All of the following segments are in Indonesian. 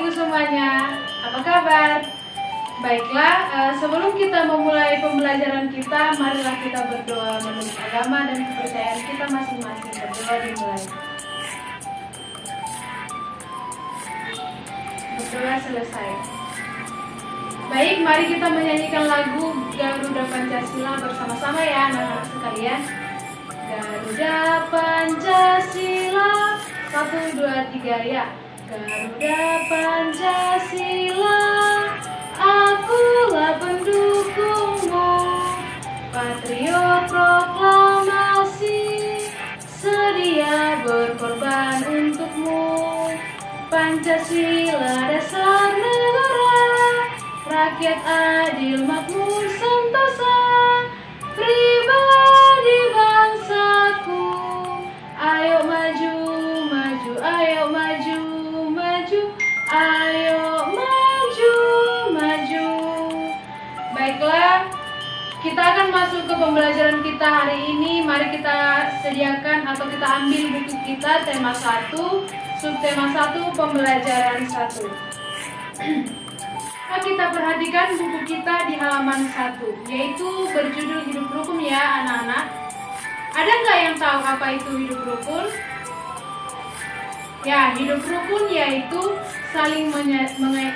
ibu semuanya, apa kabar? Baiklah, sebelum kita memulai pembelajaran kita, marilah kita berdoa menurut agama dan kepercayaan kita masing-masing. Berdoa dimulai. Berdoa selesai. Baik, mari kita menyanyikan lagu Garuda Pancasila bersama-sama ya anak-anak sekalian. Garuda Pancasila, 1, 2, 3 ya. Garuda Pancasila, akulah pendukungmu, patriot proklamasi, sedia berkorban untukmu. Pancasila dasar negara, rakyat adil makmur sentosa, pribadi bangsaku. Ayo maju, maju, ayo maju, maju, ayo maju, maju. Baiklah, kita akan masuk ke pembelajaran kita hari ini. Mari kita sediakan atau kita ambil buku kita tema 1, subtema 1, pembelajaran 1. Nah, kita perhatikan buku kita di halaman 1, yaitu berjudul Hidup Rukun ya anak-anak. Ada nggak yang tahu apa itu hidup rukun? Ya, hidup rukun yaitu saling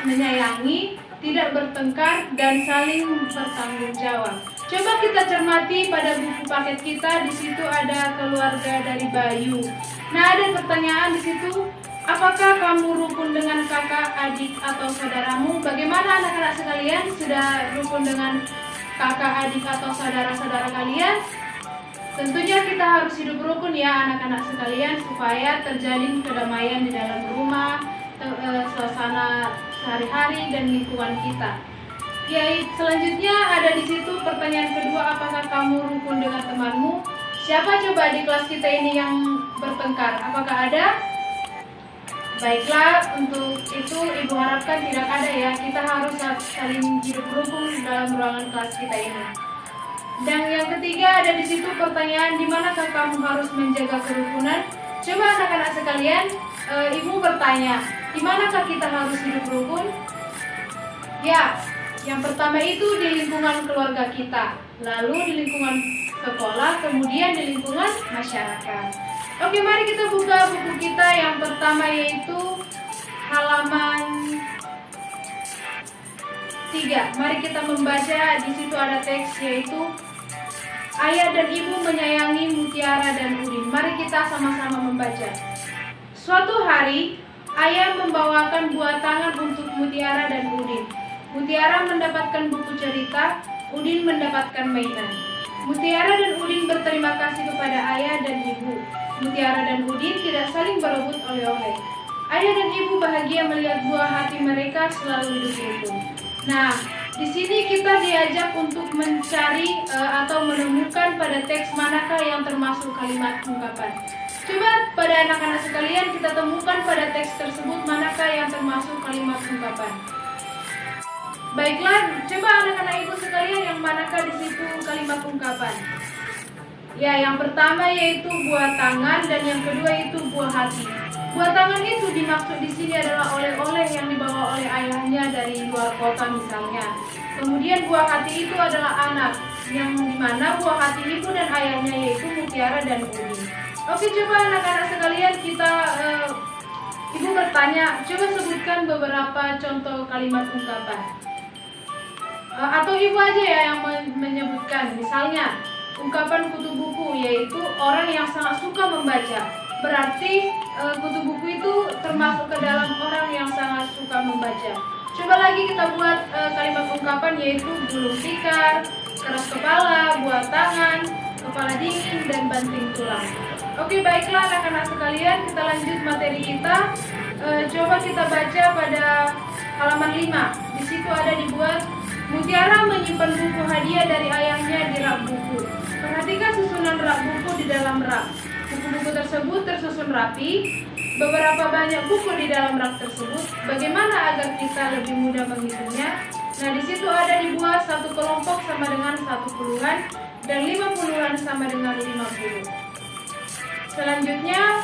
menyayangi, tidak bertengkar, dan saling bertanggung jawab. Coba kita cermati pada buku paket kita, di situ ada keluarga dari Bayu. Nah, ada pertanyaan di situ, apakah kamu rukun dengan kakak, adik, atau saudaramu? Bagaimana anak-anak sekalian, sudah rukun dengan kakak, adik, atau saudara-saudara kalian? Tentunya kita harus hidup rukun ya anak-anak sekalian, supaya terjalin kedamaian di dalam rumah, suasana sehari-hari, dan lingkungan kita. Ya, selanjutnya ada di situ pertanyaan kedua, apakah kamu rukun dengan temanmu? Siapa coba di kelas kita ini yang bertengkar? Apakah ada? Baiklah, untuk itu ibu harapkan tidak ada ya. Kita harus saling hidup rukun dalam ruangan kelas kita ini. Dan yang ketiga ada di situ pertanyaan, di manakah kamu harus menjaga kerukunan? Coba anak-anak sekalian, ibu bertanya, di manakah kita harus hidup rukun? Ya, yang pertama itu di lingkungan keluarga kita, lalu di lingkungan sekolah, kemudian di lingkungan masyarakat. Oke, mari kita buka buku kita yang pertama, yaitu halaman 3. Mari kita membaca, di situ ada teks yaitu Ayah dan Ibu menyayangi Mutiara dan Udin. Mari kita sama-sama membaca. Suatu hari, Ayah membawakan buah tangan untuk Mutiara dan Udin. Mutiara mendapatkan buku cerita, Udin mendapatkan mainan. Mutiara dan Udin berterima kasih kepada Ayah dan Ibu. Mutiara dan Udin tidak saling berebut oleh-oleh. Ayah dan Ibu bahagia melihat buah hati mereka selalu hidup rukun. Nah, di sini kita diajak untuk mencari atau menemukan pada teks manakah yang termasuk kalimat ungkapan. Coba pada anak-anak sekalian kita temukan pada teks tersebut manakah yang termasuk kalimat ungkapan. Baiklah, coba anak-anak ibu sekalian yang manakah di situ kalimat ungkapan. Ya, yang pertama yaitu buah tangan dan yang kedua itu buah hati. Buah tangan itu dimaksud di sini adalah oleh-oleh yang dibawa oleh ayahnya dari luar kota misalnya. Kemudian buah hati itu adalah anak, yang dimana buah hati ibu dan ayahnya yaitu Mutiara dan Udin. Oke, coba anak-anak sekalian ibu bertanya, coba sebutkan beberapa contoh kalimat ungkapan. Atau ibu aja ya yang menyebutkan, misalnya ungkapan kutu buku, yaitu orang yang sangat suka membaca. Berarti kutu buku itu termasuk ke dalam orang yang sangat suka membaca. Coba lagi kita buat kalimat ungkapan, yaitu gulung tikar, keras kepala, buah tangan, kepala dingin, dan banting tulang. Oke, baiklah anak-anak sekalian, kita lanjut materi kita. Coba kita baca pada halaman 5. Di situ ada dibuat, Mutiara menyimpan buku hadiah dari ayahnya di rak buku. Perhatikan susunan rak buku di dalam rak. Buku-buku tersebut tersusun rapi. Beberapa banyak buku di dalam rak tersebut. Bagaimana agar kita lebih mudah menghitungnya? Nah, di situ ada dibuat satu kelompok sama dengan 1 puluhan dan 5 puluhan sama dengan 50. Selanjutnya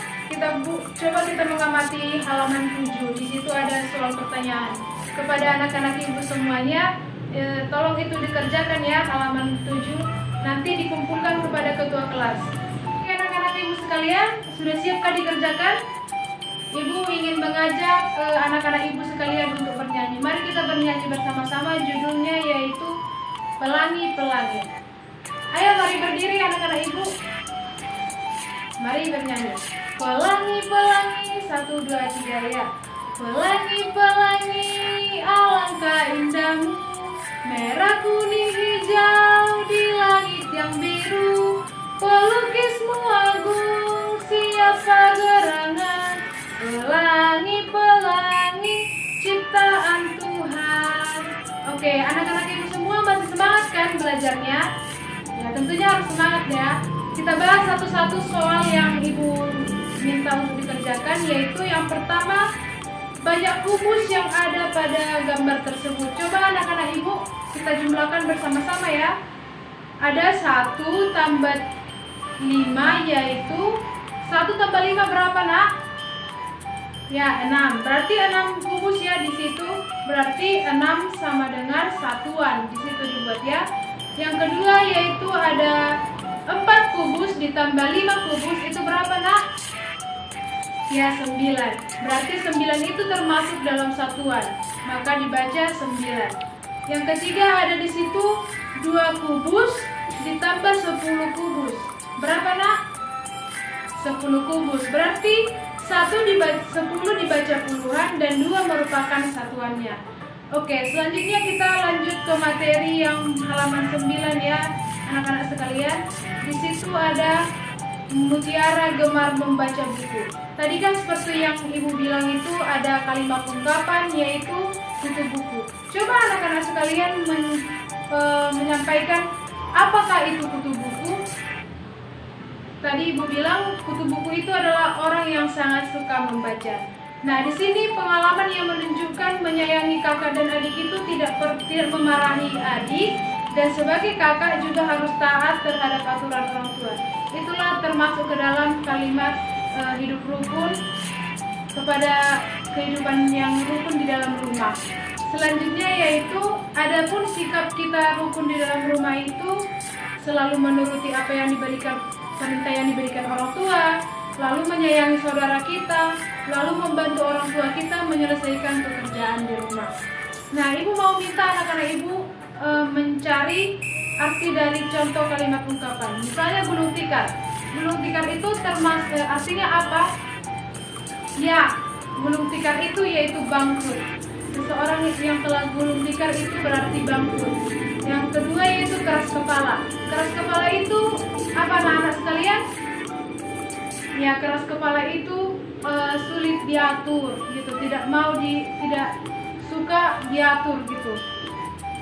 coba kita mengamati halaman 7. Di situ ada soal pertanyaan. Kepada anak-anak ibu semuanya, tolong itu dikerjakan ya, halaman 7. Nanti dikumpulkan kepada ketua kelas. Oke anak-anak ibu sekalian, sudah siapkah dikerjakan? Ibu ingin mengajak anak-anak ibu sekalian untuk bernyanyi. Mari kita bernyanyi bersama-sama, judulnya yaitu Pelangi-Pelangi. Ayo mari berdiri anak-anak ibu. Mari bernyanyi. Pelangi-pelangi, 1, 2, 3 ya. Pelangi-pelangi, alangkah indahmu, merah kuning hijau di langit yang biru. Pelukismu agung, siapa gerangan, pelangi-pelangi ciptaan Tuhan. Oke, anak-anak ibu semua masih semangat kan belajarnya? Ya tentunya harus semangat ya. Kita bahas satu-satu soal yang ibu minta untuk dikerjakan, yaitu yang pertama, banyak kubus yang ada pada gambar tersebut. Coba anak-anak ibu kita jumlahkan bersama-sama ya. Ada 1 tambah 5, yaitu 1 tambah 5 berapa nak? Ya 6. Berarti 6 kubus ya di situ. Berarti 6 sama dengan satuan. Di situ dibuat ya. Yang kedua yaitu ada 4 kubus ditambah 5 kubus, itu berapa nak? Ya 9. Berarti 9 itu termasuk dalam satuan, maka dibaca 9. Yang ketiga ada di situ 2 kubus ditambah 10 kubus. Berapa nak? 10 kubus. Berarti 10 dibaca puluhan dan 2 merupakan satuannya. Oke, selanjutnya kita lanjut ke materi yang halaman 9 ya, anak-anak sekalian. Di situ ada Mutiara gemar membaca buku. Tadi kan seperti yang ibu bilang itu ada kalimat ungkapan yaitu kutu buku. Coba anak-anak sekalian menyampaikan apakah itu kutu buku. Tadi ibu bilang kutu buku itu adalah orang yang sangat suka membaca. Nah, di sini pengalaman yang menunjukkan menyayangi kakak dan adik itu tidak memarahi adik, dan sebagai kakak juga harus taat terhadap aturan orang tua. Itulah termasuk ke dalam kalimat hidup rukun kepada kehidupan yang rukun di dalam rumah. Selanjutnya yaitu adapun sikap kita rukun di dalam rumah itu selalu menuruti apa yang diberikan, perintah yang diberikan orang tua, lalu menyayangi saudara kita, lalu membantu orang tua kita menyelesaikan pekerjaan di rumah. Nah, ibu mau minta anak-anak ibu mencari arti dari contoh kalimat ungkapan. Misalnya gulung tikar. Gulung tikar itu termasuk artinya apa? Ya, gulung tikar itu yaitu bangkrut. Seseorang yang telah gulung tikar itu berarti bangkrut. Yang kedua yaitu keras kepala. Keras kepala itu apa anak-anak sekalian? Ya, keras kepala itu sulit diatur gitu, tidak suka diatur gitu.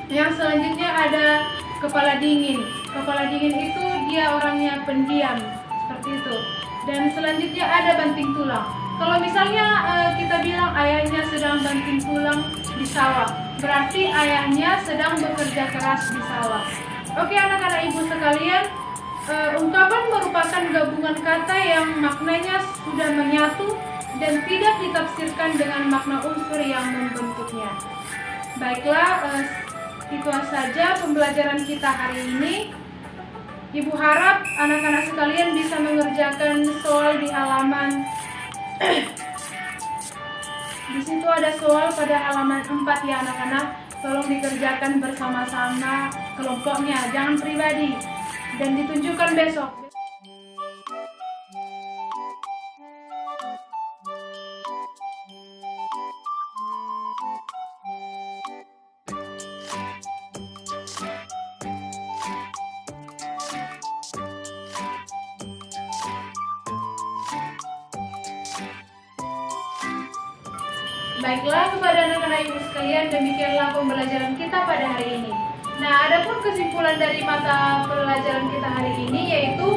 Yang selanjutnya ada kepala dingin. Kepala dingin itu dia orangnya pendiam, seperti itu. Dan selanjutnya ada banting tulang. Kalau misalnya kita bilang ayahnya sedang banting tulang di sawah, berarti ayahnya sedang bekerja keras di sawah. Oke anak-anak ibu sekalian, ungkapan merupakan gabungan kata yang maknanya sudah menyatu dan tidak ditafsirkan dengan makna unsur yang membentuknya. Baiklah, itu saja pembelajaran kita hari ini. Ibu harap anak-anak sekalian bisa mengerjakan soal di halaman di situ ada soal pada halaman 4 ya anak-anak. Tolong dikerjakan bersama-sama kelompoknya, jangan pribadi, dan ditunjukkan besok. Baiklah, kepada anak-anak ibu sekalian, demikianlah pembelajaran kita pada hari ini. Nah, adapun kesimpulan dari mata pelajaran kita hari ini yaitu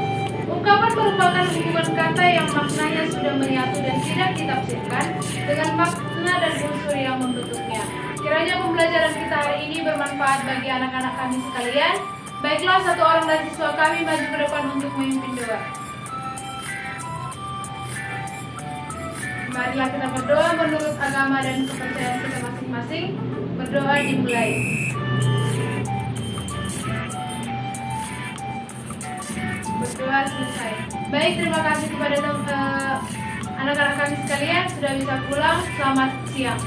ungkapan merupakan hubungan kata yang maknanya sudah menyatu dan tidak ditafsirkan dengan makna dan unsur yang membentuknya. Kiranya pembelajaran kita hari ini bermanfaat bagi anak-anak kami sekalian. Baiklah, satu orang dan siswa kami maju ke depan untuk memimpin doa. Marilah kita berdoa menurut agama dan kepercayaan kita masing-masing. Berdoa dimulai. Berdoa selesai. Baik, terima kasih kepada anak-anak kami sekalian sudah bisa pulang. Selamat siang.